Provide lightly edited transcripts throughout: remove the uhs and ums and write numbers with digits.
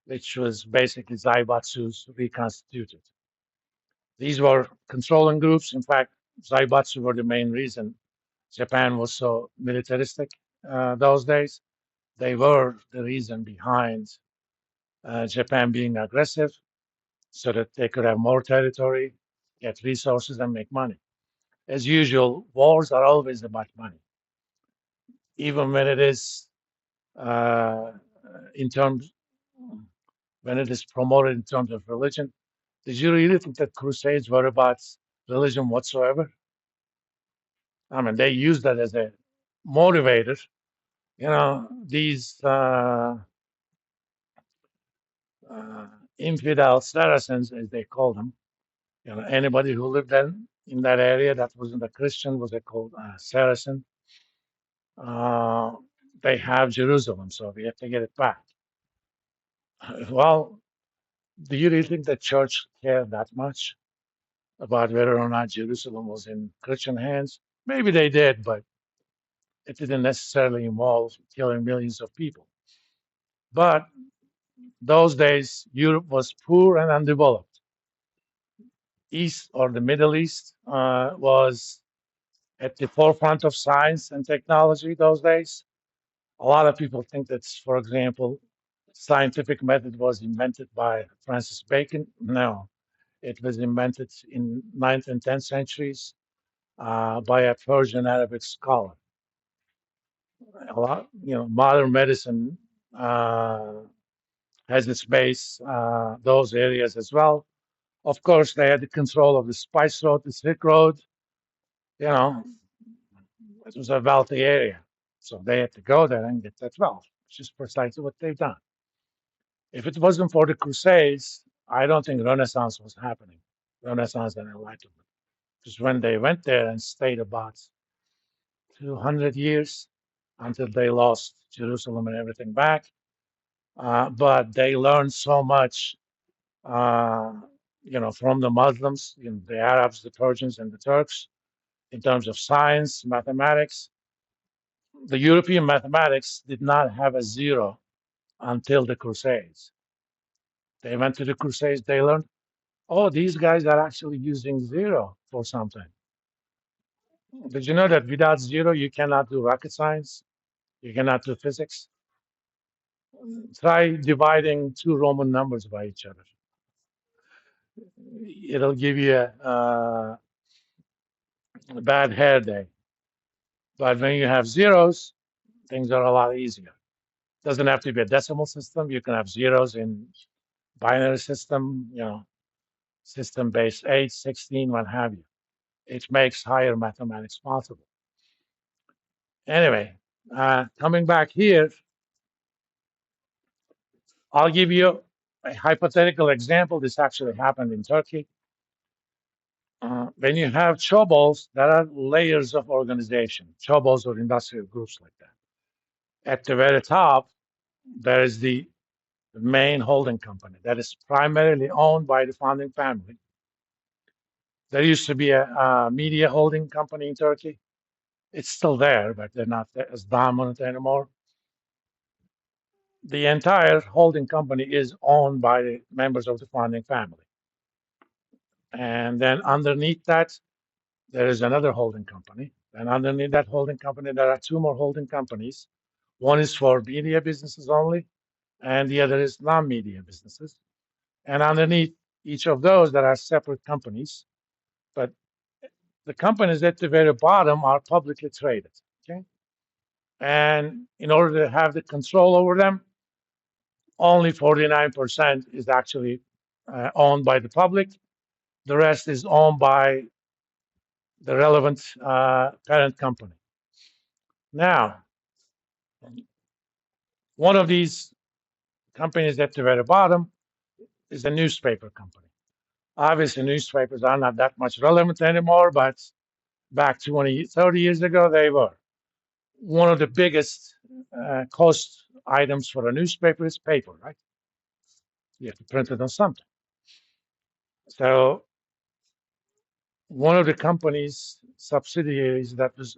which was basically Zaibatsu's reconstituted. These were controlling groups. In fact, Zaibatsu were the main reason Japan was so militaristic those days. They were the reason behind Japan being aggressive so that they could have more territory, get resources, and make money. As usual, wars are always about money, even when it is uh, in terms when it is promoted in terms of religion. Did you really think that crusades were about religion whatsoever? I mean, they used that as a motivator. These uh, infidel Saracens, as they called them, anybody who lived in that area that wasn't a Christian was called Saracen. Uh, they have Jerusalem, so we have to get it back. Well, do you really think the church cared that much about whether or not Jerusalem was in Christian hands? Maybe they did, but it didn't necessarily involve killing millions of people. But those days, Europe was poor and undeveloped. East or the Middle East was at the forefront of science and technology those days. A lot of people think that, for example, scientific method was invented by Francis Bacon. No, it was invented in 9th and 10th centuries by a Persian Arabic scholar. A lot, modern medicine uh, has its base those areas as well. Of course, they had the control of the Spice Road, the Silk Road. You know, it was a wealthy area, so they had to go there and get that wealth, which is precisely what they've done. If it wasn't for the Crusades, I don't think Renaissance was happening. Renaissance and Enlightenment, because when they went there and stayed about 200 years until they lost Jerusalem and everything back, but they learned so much, uh, from the Muslims, the Arabs, the Persians, and the Turks, in terms of science, mathematics. The European mathematics did not have a zero until the Crusades. They went to the Crusades, they learned, oh, these guys are actually using zero for something. Did you know that without zero, you cannot do rocket science? You cannot do physics? Try dividing two Roman numbers by each other. It'll give you a bad hair day. But when you have zeros, things are a lot easier. Doesn't have to be a decimal system. You can have zeros in binary system, system base 8, 16, what have you. It makes higher mathematics possible. Anyway, coming back here, I'll give you a hypothetical example. This actually happened in Turkey. When you have chobols, there are layers of organization, chobols or industrial groups like that. At the very top, there is the main holding company that is primarily owned by the founding family. There used to be a media holding company in Turkey. It's still there, but they're not as dominant anymore. The entire holding company is owned by the members of the founding family. And then underneath that, there is another holding company. And underneath that holding company, there are two more holding companies. One is for media businesses only, and the other is non-media businesses. And underneath each of those, there are separate companies. But the companies at the very bottom are publicly traded. Okay. And in order to have the control over them, only 49% is actually owned by the public. The rest is owned by the relevant parent company. Now, one of these companies at the very bottom is a newspaper company. Obviously, newspapers are not that much relevant anymore, but back 20, 30 years ago, they were. One of the biggest cost items for a newspaper is paper, right? You have to print it on something. So one of the company's subsidiaries that was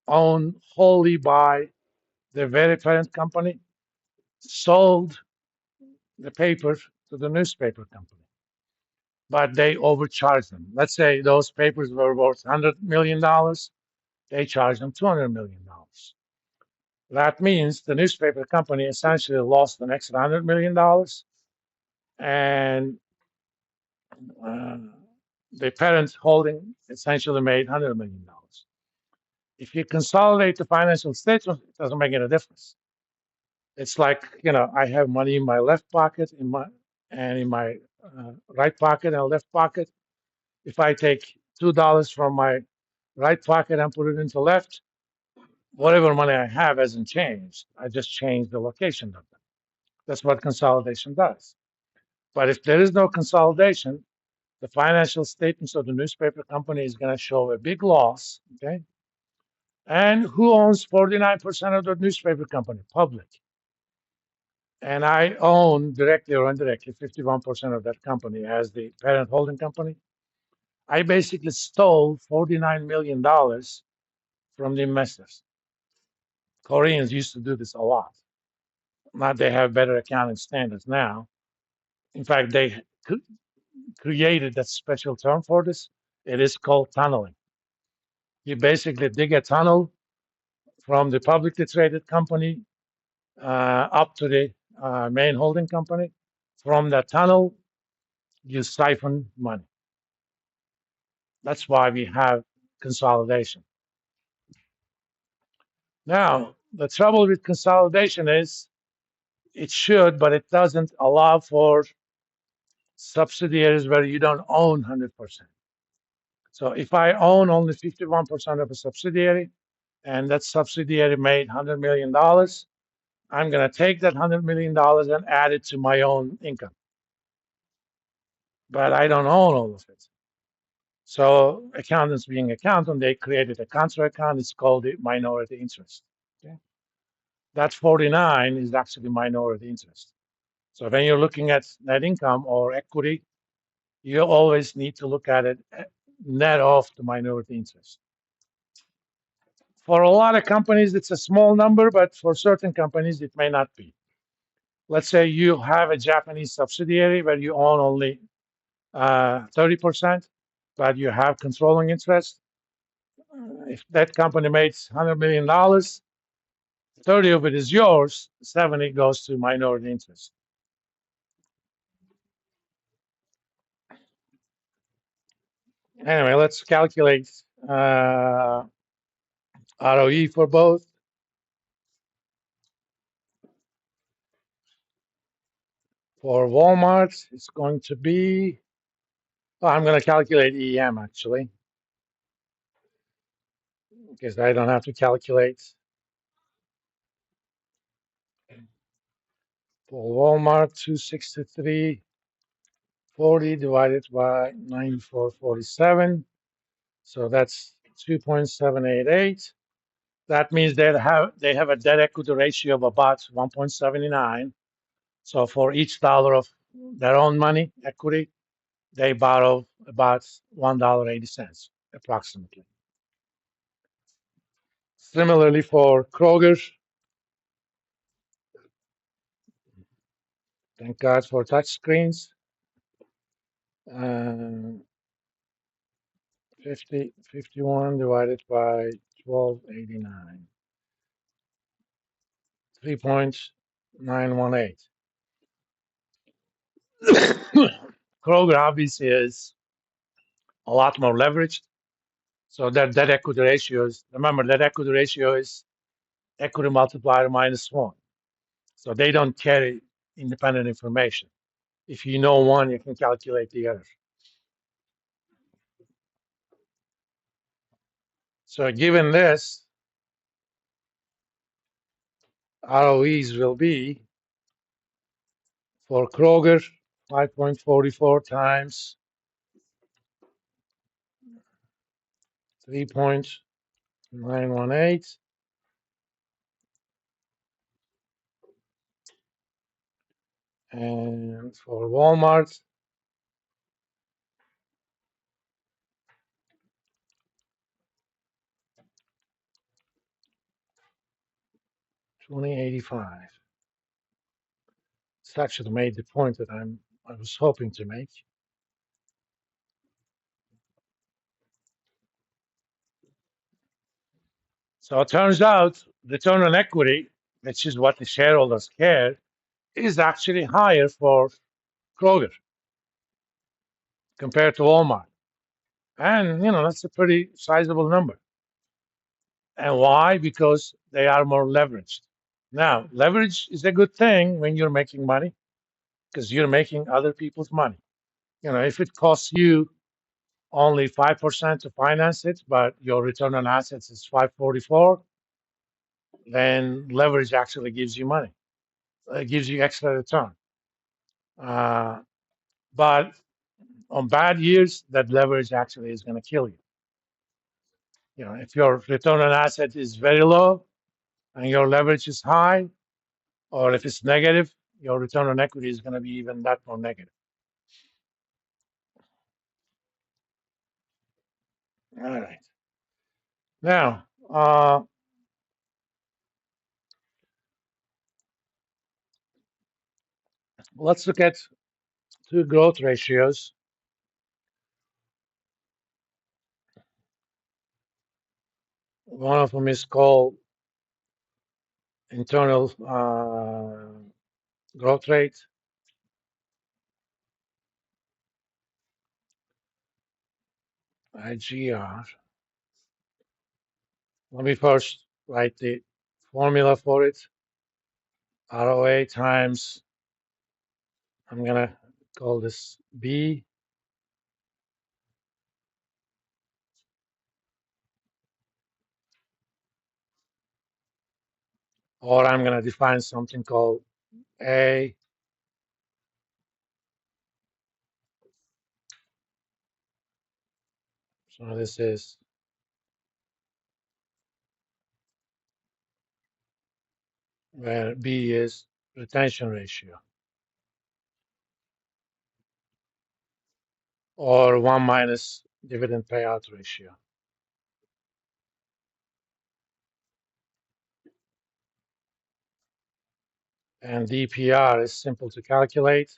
owned wholly by the very parent company sold the paper to the newspaper company, but they overcharge them. Let's say those papers were worth $100 million, they charge them $200 million. That means the newspaper company essentially lost an extra $100 million, and uh, the parent holding essentially made $100 million. If you consolidate the financial statements, it doesn't make any difference. It's like, I have money in my left pocket, in my right pocket and left pocket. If I take $2 from my right pocket and put it into left, whatever money I have hasn't changed. I just changed the location of them. That's what consolidation does. But if there is no consolidation, the financial statements of the newspaper company is going to show a big loss. Okay. And who owns 49% of the newspaper company? Public. And I own directly or indirectly 51% of that company as the parent holding company. I basically stole $49 million from the investors. Koreans used to do this a lot. Now they have better accounting standards now. In fact, they created that special term for this. It is called tunneling. You basically dig a tunnel from the publicly traded company up to the main holding company. From that tunnel, you siphon money. That's why we have consolidation. Now, the trouble with consolidation is it should, but it doesn't allow for subsidiaries where you don't own 100%. So if I own only 51% of a subsidiary and that subsidiary made $100 million, I'm going to take that $100 million and add it to my own income. But I don't own all of it. So accountants being accountant, they created a contra account. It's called the minority interest. Okay? That 49 is actually minority interest. So when you're looking at net income or equity, you always need to look at it net off the minority interest. For a lot of companies, it's a small number, but for certain companies, it may not be. Let's say you have a Japanese subsidiary where you own only 30%, but you have controlling interest. If that company makes $100 million, 30 of it is yours, 70 goes to minority interest. Anyway, let's calculate ROE for both. For Walmart, it's going to be, I'm going to calculate EM actually, because I don't have to calculate. For Walmart, 263.40 divided by 94.47. So that's 2.788. That means they have a debt equity ratio of about 1.79. So for each dollar of their own money equity, they borrow about $1.80 approximately. Similarly for Kroger, thank God for touch screens. 51 divided by 1289, 3.918. Kroger obviously is a lot more leveraged. So that equity ratio is, remember, that equity ratio is equity multiplier minus one. So they don't carry independent information. If you know one, you can calculate the other. So given this, ROEs will be for Kroger 5.44 times 3.918, and for Walmart 2085. It's actually made the point that I was hoping to make. So it turns out return on equity, which is what the shareholders care, is actually higher for Kroger compared to Walmart. And, that's a pretty sizable number. And why? Because they are more leveraged. Now, leverage is a good thing when you're making money because you're making other people's money. If it costs you only 5% to finance it, but your return on assets is 544, then leverage actually gives you money. It gives you extra return. Uh, but on bad years, that leverage actually is going to kill you. If your return on asset is very low and your leverage is high, or if it's negative, your return on equity is going to be even that more negative. All right. Now, let's look at two growth ratios. One of them is called internal growth rate, IGR. Let me first write the formula for it. ROA times, I'm going to call this B, or I'm going to define something called A. So this is where B is retention ratio, or 1 minus dividend payout ratio. And DPR is simple to calculate.